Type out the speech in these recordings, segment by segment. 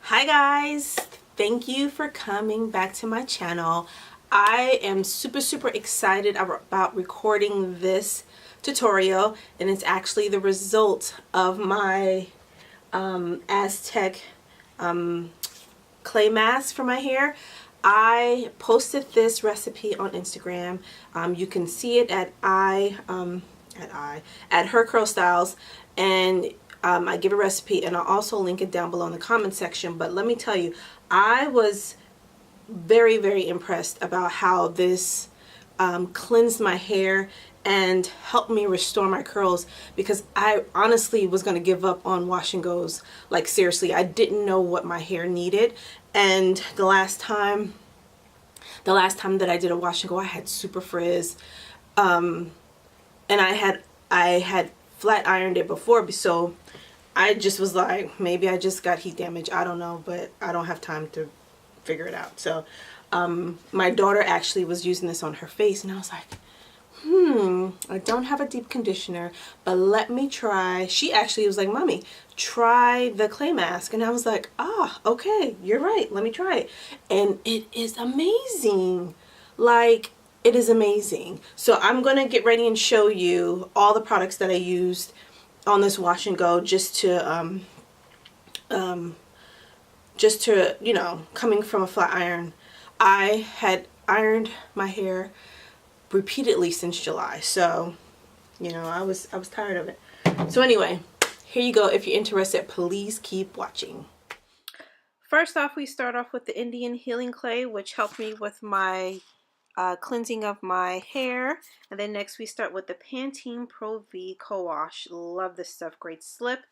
Hi guys, thank you for coming back to my channel. I am super excited about recording this tutorial, and it's actually the result of my Aztec clay mask for my hair. I posted this recipe on Instagram. You can see it at HerCurlStyles, and I give a recipe, and I'll also link it down below in the comment section. But let me tell you, I was very impressed about how this cleansed my hair and helped me restore my curls, because I honestly was going to give up on wash and goes. Like, seriously, I didn't know what my hair needed. And the last time that I did a wash and go, I had super frizz, and I had flat ironed it before, so I just was like, maybe I just got heat damage, I don't know, but I don't have time to figure it out. So my daughter actually was using this on her face, and I was like, I don't have a deep conditioner, but let me try. She actually was like, Mommy, try the clay mask. And I was like, okay, you're right, let me try it. And it is amazing. Like, it is amazing. So I'm gonna get ready and show you all the products that I used on this wash and go, just to you know, coming from a flat iron. I had ironed my hair repeatedly since July, so you know, I was tired of it. So anyway, here you go. If you're interested, please keep watching. First off, we start off with the Indian healing clay, which helped me with my cleansing of my hair. And then next we start with the Pantene Pro V Co-Wash. Love this stuff, great slip.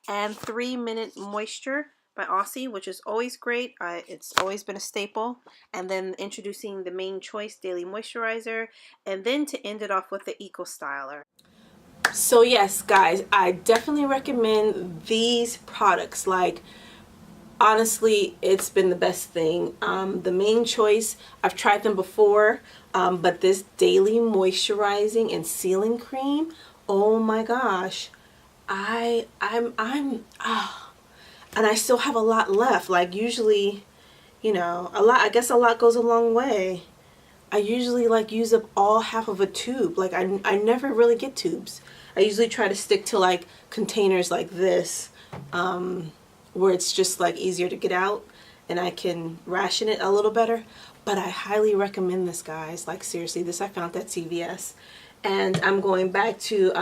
And 3-Minute Moisture by Aussie, which is always great. It's always been a staple. And then introducing the Main Choice Daily Moisturizer. And then to end it off with the Eco Styler. So yes, guys, I definitely recommend these products. Like, honestly, it's been the best thing. The Main Choice, I've tried them before, but this daily moisturizing and sealing cream, oh my gosh, and I still have a lot left. Like, usually, you know, I guess a lot goes a long way. I usually like use up all half of a tube. Like, I never really get tubes. I usually try to stick to like containers like this, where it's just like easier to get out and I can ration it a little better. But I highly recommend this, guys. Like, seriously, this I found at CVS. And I'm going back to,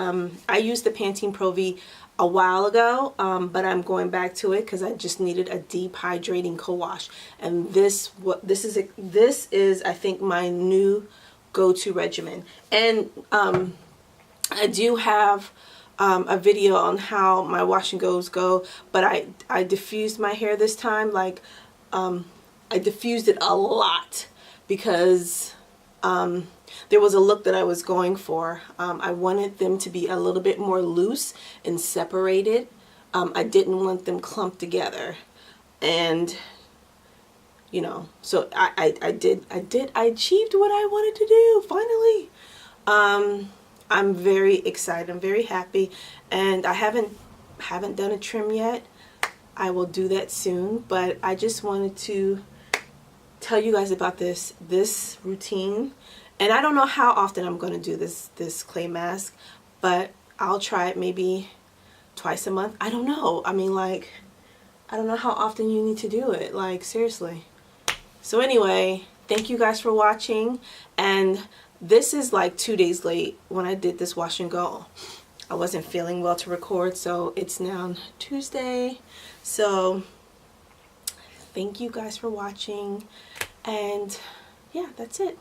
I used the Pantene Pro V a while ago, but I'm going back to it because I just needed a deep hydrating co-wash. And this is I think my new go-to regimen. And I do have a video on how my wash and goes go, but I diffused my hair this time. Like, I diffused it a lot because there was a look that I was going for. I wanted them to be a little bit more loose and separated. I didn't want them clumped together, and you know, so I achieved what I wanted to do finally. I'm very excited. I'm very happy, and I haven't done a trim yet. I will do that soon, but I just wanted to tell you guys about this routine. And I don't know how often I'm going to do this clay mask, but I'll try it maybe twice a month. I don't know. I mean, like, I don't know how often you need to do it. Like, seriously. So anyway, thank you guys for watching. And this is like 2 days late when I did this wash and go. I wasn't feeling well to record, so it's now Tuesday. So thank you guys for watching, and yeah, that's it.